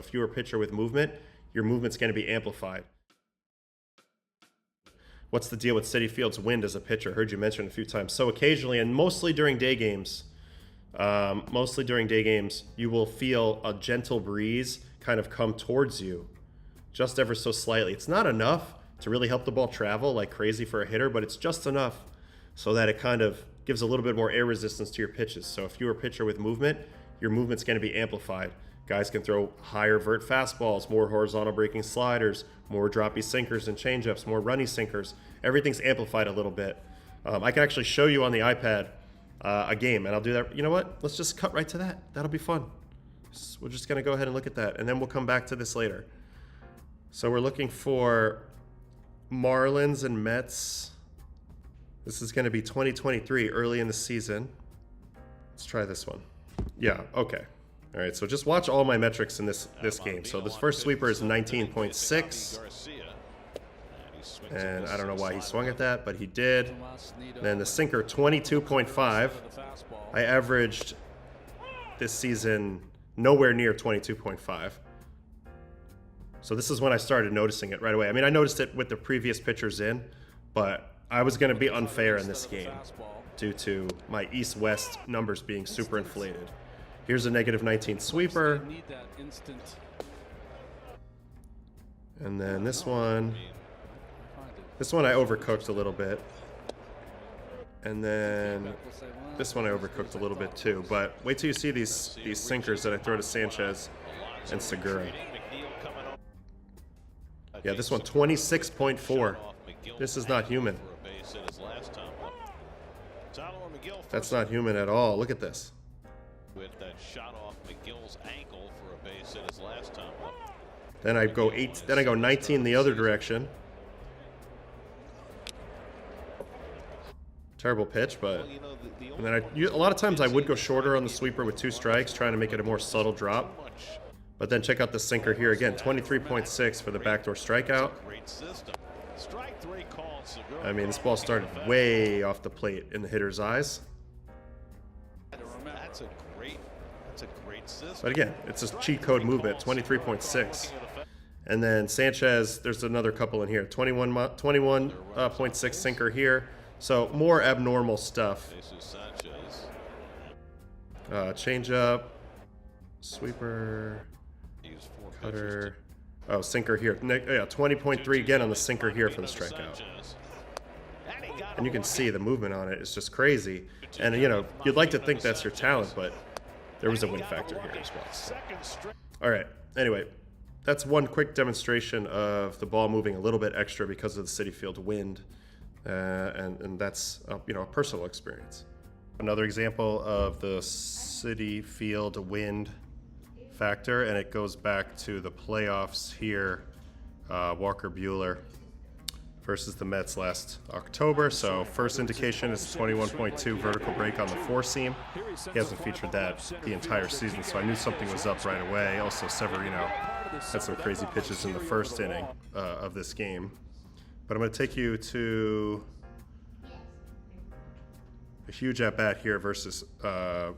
If you're a pitcher with movement, your movement's going to be amplified. What's the deal with Citi Field's wind as a pitcher? Heard you mention it a few times. So occasionally, and mostly during day games, you will feel a gentle breeze kind of come towards you, just ever so slightly. It's not enough to really help the ball travel like crazy for a hitter, but it's just enough so that it kind of gives a little bit more air resistance to your pitches. So if you're a pitcher with movement, your movement's going to be amplified. Guys can throw higher vert fastballs, more horizontal breaking sliders, more droppy sinkers and changeups, more runny sinkers. Everything's amplified a little bit. I can actually show you on the iPad a game, and I'll do that. You know what? Let's just cut right to that. That'll be fun. We're just going to go ahead and look at that, and then we'll come back to this later. So we're looking for Marlins and Mets. This is going to be 2023, early in the season. Let's try this one. Yeah, okay. All right, so just watch all my metrics in this game. So this first sweeper is 19.6. And I don't know why he swung at that, but he did. Then the sinker, 22.5. I averaged this season nowhere near 22.5. So this is when I started noticing it right away. I mean, I noticed it with the previous pitchers in, but I was going to be unfair in this game due to my east-west numbers being super inflated. Here's a negative 19 sweeper. And then this one I overcooked a little bit. And then this one I overcooked a little bit too. But wait till you see these sinkers that I throw to Sanchez and Segura. Yeah, this one, 26.4. This is not human. That's not human at all. Look at this. With that shot off McGill's ankle for a base hit his last time. Then I go 8. Then I go 19 the other direction. Terrible pitch, but and then a lot of times I would go shorter on the sweeper with 2 strikes, trying to make it a more subtle drop. But then check out the sinker here again, 23.6 for the backdoor strikeout. I mean, this ball started way off the plate in the hitter's eyes. But again, it's a cheat code movement, 23.6. And then Sanchez, there's another couple in here, 21.6 sinker here. So more abnormal stuff. Changeup, sweeper, cutter. Oh, sinker here. Yeah, 20.3 again on the sinker here for the strikeout. And you can see the movement on it is just crazy. And, you know, you'd like to think that's your talent, but there was a win factor here as well. All right. Anyway, that's one quick demonstration of the ball moving a little bit extra because of the Citi Field wind. And that's, you know, a personal experience. Another example of the Citi Field wind factor, and it goes back to the playoffs here. Walker Buehler versus the Mets last October. So first indication is 21.2 vertical break on the 4-seam. He hasn't featured that the entire season, so I knew something was up right away. Also, Severino had some crazy pitches in the first inning of this game. But I'm going to take you to a huge at-bat here versus Paco.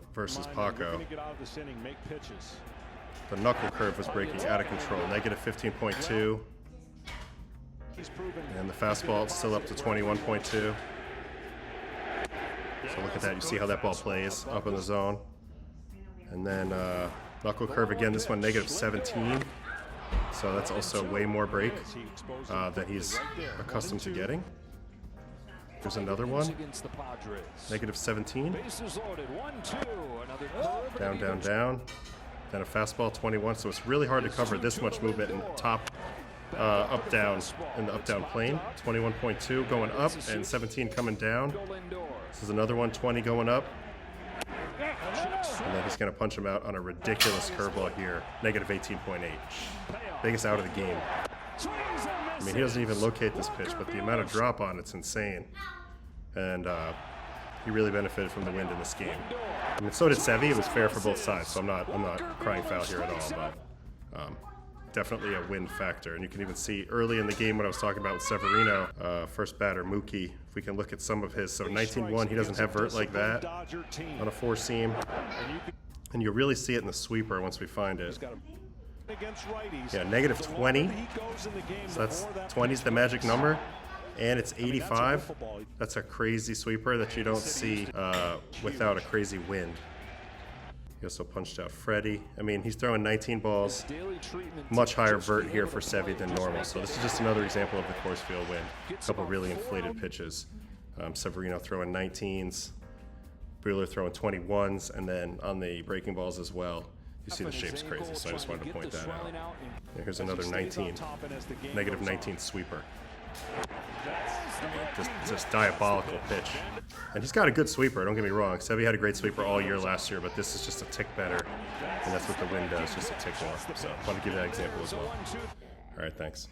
The knuckle curve was breaking out of control, negative 15.2. And the fastball is still up to 21.2. So look at that. You see how that ball plays up in the zone. And then knuckle curve again. This one negative 17. So that's also way more break that he's accustomed to getting. There's another one. Negative 17. Down, down, down. Then a fastball 21. So it's really hard to cover this much movement in top. Up down in the up down plane. 21.2 going up and 17 coming down. This is another one, 20 going up. And then he's going to punch him out on a ridiculous curveball here. Negative 18.8. Biggest out of the game. I mean, he doesn't even locate this pitch, but the amount of drop on it's insane. And he really benefited from the wind in this game. I mean, so did Sevy. It was fair for both sides, so I'm not crying foul here at all. But definitely a win factor. And you can even see early in the game what I was talking about with Severino, first batter, Mookie. If we can look at some of his. So 19-1, he doesn't have vert like that on a 4-seam. And you really see it in the sweeper once we find it. Yeah, negative 20. So that's 20's the magic number. And it's 85. That's a crazy sweeper that you don't see without a crazy wind. He also punched out Freddie. I mean, he's throwing 19 balls. Much higher vert here for Sevi than normal. So this is just another example of the course field wind. A couple really inflated pitches. Severino throwing 19s. Buehler throwing 21s. And then on the breaking balls as well, you see the shape's crazy. So I just wanted to point that out. And here's another 19. Negative 19 sweeper. Just diabolical pitch. And he's got a good sweeper, don't get me wrong. Sevi had a great sweeper all year last year, but this is just a tick better. And that's what the wind does, just a tick more. So I want to give that example as well. All right, thanks.